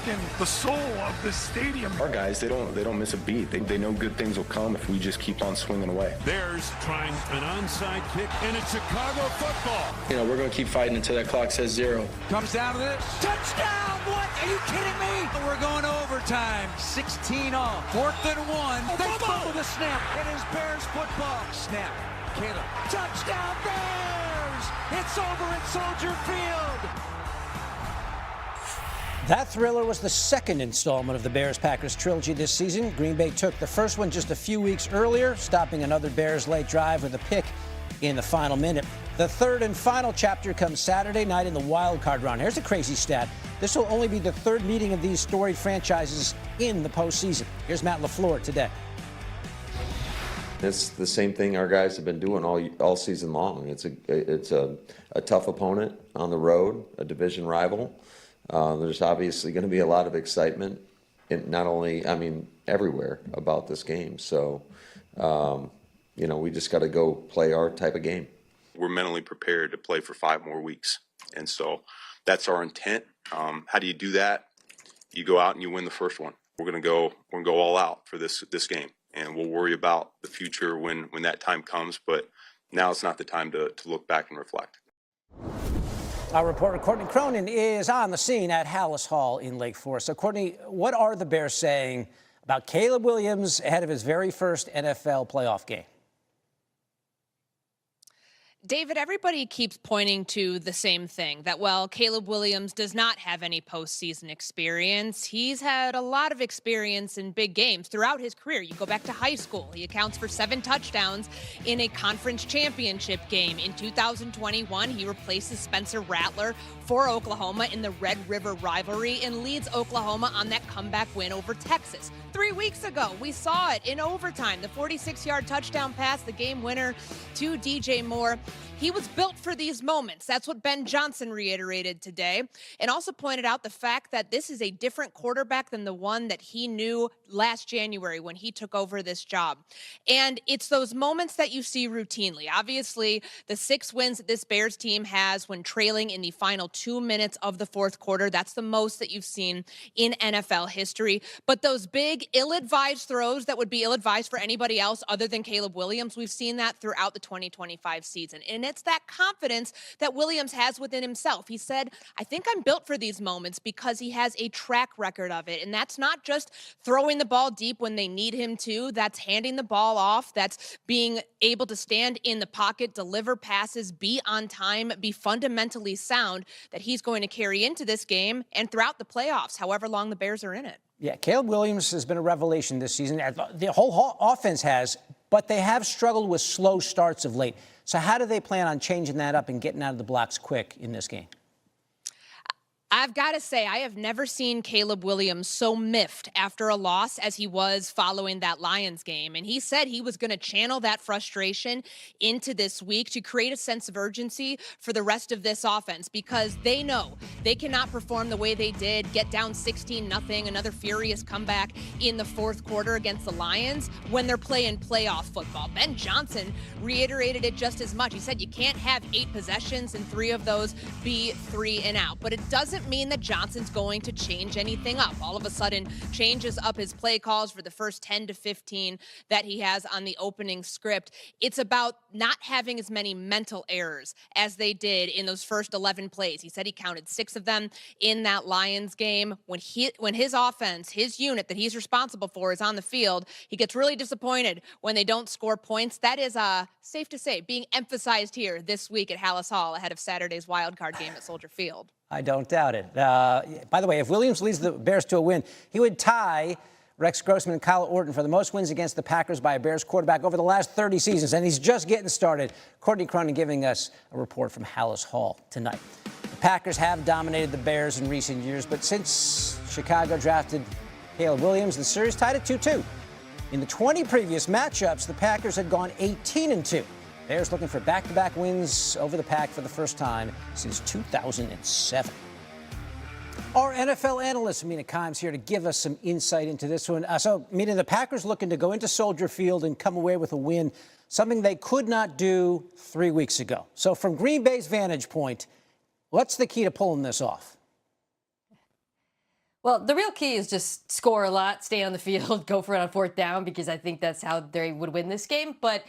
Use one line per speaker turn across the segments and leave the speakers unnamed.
taken the soul of this stadium.
Our guys, they don't miss a beat. They know good things will come if we just keep on swinging away.
Bears trying an onside kick, and it's Chicago football.
You know, we're going to keep fighting until that clock says 0.
Comes down to this. Touchdown! What? Are you kidding me? We're going to overtime. 16 all. 4th and 1. They fumble the snap. It is Bears football. Snap. Caleb. Touchdown Bears! It's over at Soldier Field.
That thriller was the second installment of the Bears-Packers trilogy this season. Green Bay took the first one just a few weeks earlier, stopping another Bears late drive with a pick in the final minute. The third and final chapter comes Saturday night in the wild card round. Here's a crazy stat. This will only be the third meeting of these storied franchises in the postseason. Here's Matt LaFleur today.
It's the same thing our guys have been doing all season long. It's a tough opponent on the road, a division rival. There's obviously going to be a lot of excitement, not only, everywhere about this game. So, we just got to go play our type of game.
We're mentally prepared to play for 5 more weeks. And so that's our intent. How do you do that? You go out and you win the first one. We're going to go all out for this game. And we'll worry about the future when that time comes. But now it's not the time to look back and reflect.
Our reporter Courtney Cronin is on the scene at Hallis Hall in Lake Forest. So, Courtney, what are the Bears saying about Caleb Williams ahead of his very first NFL playoff game?
David, everybody keeps pointing to the same thing, that, well, Caleb Williams does not have any postseason experience. He's had a lot of experience in big games throughout his career. You go back to high school. He accounts for 7 touchdowns in a conference championship game. In 2021, he replaces Spencer Rattler for Oklahoma in the Red River rivalry and leads Oklahoma on that comeback win over Texas. 3 weeks ago, we saw it in overtime, the 46-yard touchdown pass, the game winner to DJ Moore. He was built for these moments. That's what Ben Johnson reiterated today, and also pointed out the fact that this is a different quarterback than the one that he knew last January when he took over this job. And it's those moments that you see routinely. Obviously, the 6 wins that this Bears team has when trailing in the final 2 minutes of the fourth quarter, that's the most that you've seen in NFL history. But those big, ill-advised throws that would be ill-advised for anybody else other than Caleb Williams, we've seen that throughout the 2025 season. And it's that confidence that Williams has within himself. He said, I think I'm built for these moments because he has a track record of it. And that's not just throwing the ball deep when they need him to. That's handing the ball off. That's being able to stand in the pocket, deliver passes, be on time, be fundamentally sound, that he's going to carry into this game and throughout the playoffs, however long the Bears are in it.
Yeah, Caleb Williams has been a revelation this season. The whole offense has, but they have struggled with slow starts of late. So how do they plan on changing that up and getting out of the blocks quick in this game?
I've got to say, I have never seen Caleb Williams so miffed after a loss as he was following that Lions game. And he said he was going to channel that frustration into this week to create a sense of urgency for the rest of this offense, because they know they cannot perform the way they did, get down 16-0, another furious comeback in the fourth quarter against the Lions when they're playing playoff football. Ben Johnson reiterated it just as much. He said you can't have 8 possessions and 3 of those be 3 and out. But it doesn't mean that Johnson's going to change anything up. All of a sudden changes up his play calls for the first 10 to 15 that he has on the opening script. It's about not having as many mental errors as they did in those first 11 plays. He said he counted 6 of them in that Lions game. When his offense, his unit that he's responsible for is on the field, he gets really disappointed when they don't score points. That is safe to say being emphasized here this week at Hallis Hall ahead of Saturday's wildcard game at Soldier Field.
I don't doubt it. By the way, if Williams leads the Bears to a win, he would tie Rex Grossman and Kyle Orton for the most wins against the Packers by a Bears quarterback over the last 30 seasons, and he's just getting started. Courtney Cronin giving us a report from Hallis Hall tonight. The Packers have dominated the Bears in recent years, but since Chicago drafted Caleb Williams, the series tied at 2-2. In the 20 previous matchups, the Packers had gone 18-2. Bears looking for back-to-back wins over the Pack for the first time since 2007. Our NFL analyst, Mina Kimes, here to give us some insight into this one. So, Mina, the Packers looking to go into Soldier Field and come away with a win, something they could not do 3 weeks ago. So, from Green Bay's vantage point, what's the key to pulling this off?
Well, the real key is just score a lot, stay on the field, go for it on fourth down, because I think that's how they would win this game. But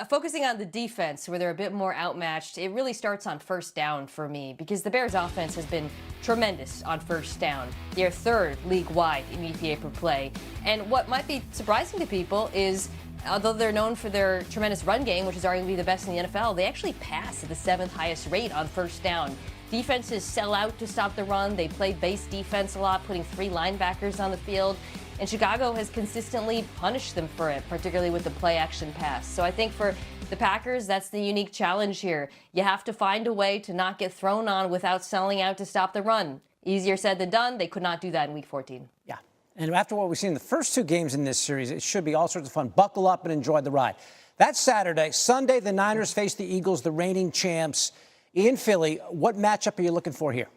focusing on the defense, where they're a bit more outmatched, it really starts on first down for me, because the Bears' offense has been tremendous on first down. They're third league-wide in EPA per play. And what might be surprising to people is, although they're known for their tremendous run game, which is arguably the best in the NFL, they actually pass at the 7th highest rate on first down. Defenses sell out to stop the run. They play base defense a lot, putting 3 linebackers on the field. And Chicago has consistently punished them for it, particularly with the play-action pass. So I think for the Packers, that's the unique challenge here. You have to find a way to not get thrown on without selling out to stop the run. Easier said than done. They could not do that in Week 14.
Yeah. And after what we've seen in the first 2 games in this series, it should be all sorts of fun. Buckle up and enjoy the ride. That's Saturday. Sunday, the Niners face the Eagles, the reigning champs, in Philly. What matchup are you looking for here?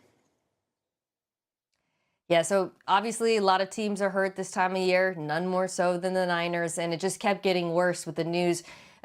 Yeah, so obviously a lot of teams are hurt this time of year, none more so than the Niners, and it just kept getting worse with the news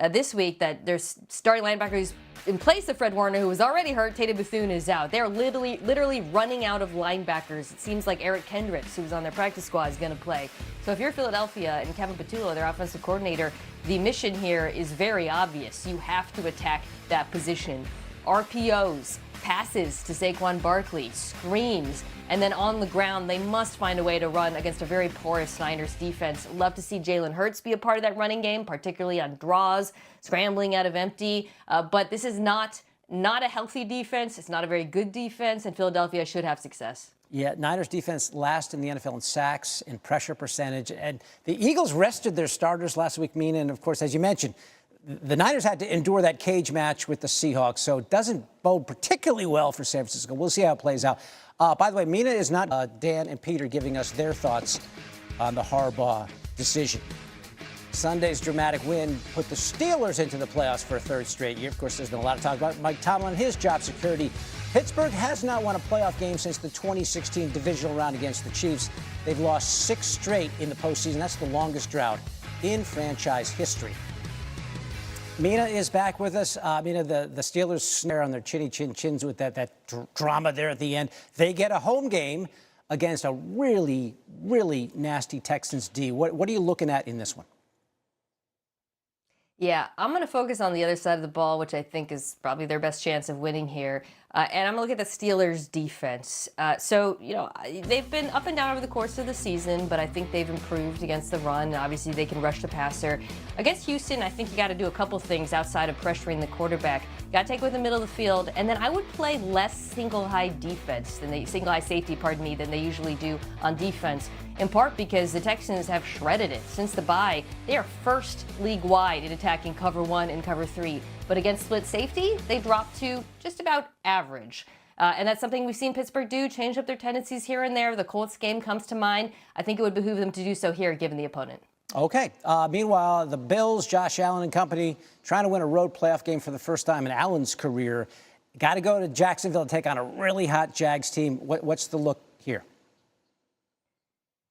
this week that their starting linebacker who's in place of Fred Warner, who was already hurt. Tatum Bethune is out. They're literally running out of linebackers. It seems like Eric Kendricks, who was on their practice squad, is going to play. So if you're Philadelphia and Kevin Patullo, their offensive coordinator, the mission here is very obvious. You have to attack that position. RPOs, passes to Saquon Barkley, screens, and then on the ground, they must find a way to run against a very porous Niners defense. Love to see Jalen Hurts be a part of that running game, particularly on draws, scrambling out of empty. But this is not a healthy defense. It's not a very good defense, and Philadelphia should have success.
Yeah, Niners defense last in the NFL in sacks and pressure percentage. And the Eagles rested their starters last week, Mina. And, of course, as you mentioned, the Niners had to endure that cage match with the Seahawks, so it doesn't bode particularly well for San Francisco. We'll see how it plays out. By the way, Mina is not Dan and Peter giving us their thoughts on the Harbaugh decision. Sunday's dramatic win put the Steelers into the playoffs for a 3rd straight year. Of course, there's been a lot of talk about Mike Tomlin and his job security. Pittsburgh has not won a playoff game since the 2016 divisional round against the Chiefs. They've lost 6 straight in the postseason. That's the longest drought in franchise history. Mina is back with us. Mina, the Steelers snare on their chins with that drama there at the end. They get a home game against a really, really nasty Texans D. What are you looking at in this one?
Yeah, I'm going to focus on the other side of the ball, which I think is probably their best chance of winning here. And I'm going to look at the Steelers' defense. So, they've been up and down over the course of the season, but I think they've improved against the run. Obviously, they can rush the passer. Against Houston, I think you got to do a couple things outside of pressuring the quarterback. You got to take away the middle of the field, and then I would play less single-high defense single-high safety, than they usually do on defense. In part because the Texans have shredded it. Since the bye, they are first league-wide in attacking cover 1 and cover 3. But against split safety, they dropped to just about average. And that's something we've seen Pittsburgh do, change up their tendencies here and there. The Colts game comes to mind. I think it would behoove them to do so here, given the opponent.
Okay. Meanwhile, the Bills, Josh Allen and company, trying to win a road playoff game for the first time in Allen's career. Got to go to Jacksonville to take on a really hot Jags team. What's the look here?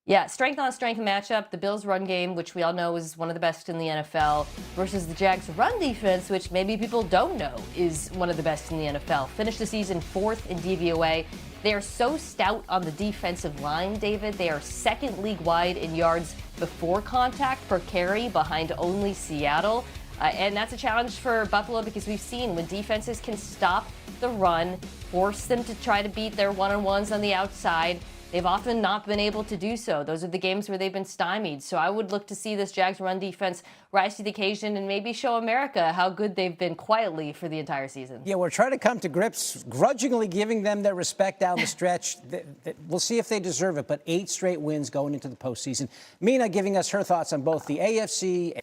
Yeah, strength-on-strength matchup. The Bills' run game, which we all know is one of the best in the NFL, versus the Jags' run defense, which maybe people don't know is one of the best in the NFL. Finished the season 4th in DVOA. They are so stout on the defensive line, David. They are 2nd league-wide in yards before contact per carry, behind only Seattle. And that's a challenge for Buffalo because we've seen when defenses can stop the run, force them to try to beat their one-on-ones on the outside, they've often not been able to do so. Those are the games where they've been stymied. So I would look to see this Jags run defense rise to the occasion and maybe show America how good they've been quietly for the entire season.
Yeah, we're trying to come to grips, grudgingly giving them their respect down the stretch. We'll see if they deserve it, but 8 straight wins going into the postseason. Mina giving us her thoughts on both the AFC and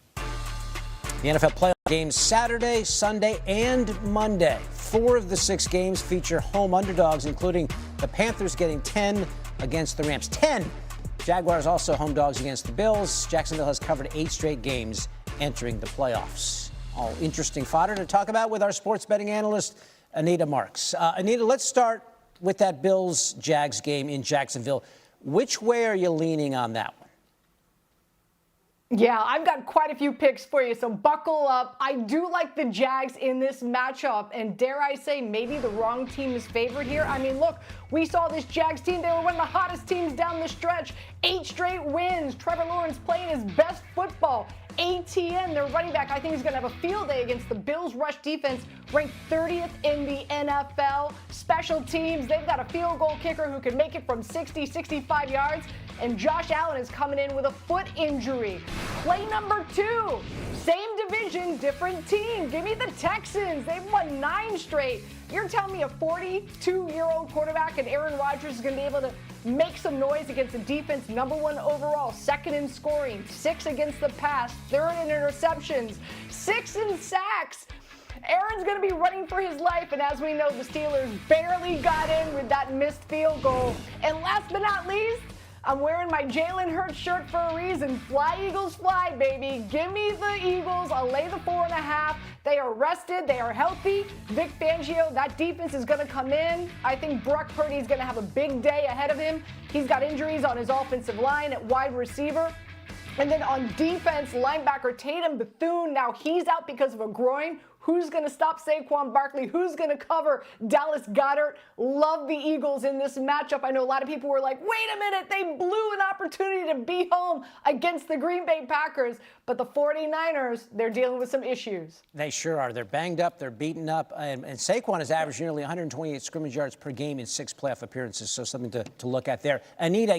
the NFL playoff games Saturday, Sunday, and Monday. 4 of the 6 games feature home underdogs, including the Panthers getting 10 against the Rams. 10! Jaguars also home dogs against the Bills. Jacksonville has covered 8 straight games entering the playoffs. All interesting fodder to talk about with our sports betting analyst, Anita Marks. Anita, let's start with that Bills-Jags game in Jacksonville. Which way are you leaning on that one?
Yeah, I've got quite a few picks for you, so buckle up. I do like the Jags in this matchup, and dare I say, maybe the wrong team is favored here. I mean, look, we saw this Jags team. They were one of the hottest teams down the stretch. 8 straight wins. Trevor Lawrence playing his best football. ATN, their running back, I think is going to have a field day against the Bills' rush defense, ranked 30th in the NFL. Special teams, they've got a field goal kicker who can make it from 60, 65 yards. And Josh Allen is coming in with a foot injury. Play number 2, same division, different team. Give me the Texans. They've won 9 straight. You're telling me a 42-year-old quarterback and Aaron Rodgers is going to be able to make some noise against the defense, #1 overall, 2nd in scoring, 6 against the pass, 3rd in interceptions, 6 in sacks. Aaron's going to be running for his life, and as we know, the Steelers barely got in with that missed field goal. And last but not least, I'm wearing my Jalen Hurts shirt for a reason. Fly, Eagles, fly, baby. Give me the Eagles. I'll lay the 4.5. They are rested. They are healthy. Vic Fangio, that defense is going to come in. I think Brock Purdy's going to have a big day ahead of him. He's got injuries on his offensive line at wide receiver. And then on defense, linebacker Tatum Bethune, now he's out because of a groin. Who's going to stop Saquon Barkley? Who's going to cover Dallas Goedert? Love the Eagles in this matchup. I know a lot of people were like, wait a minute, they blew an opportunity to be home against the Green Bay Packers. But the 49ers, they're dealing with some issues.
They sure are. They're banged up. They're beaten up. And Saquon has averaged nearly 128 scrimmage yards per game in 6 playoff appearances, so something to look at there. Anita.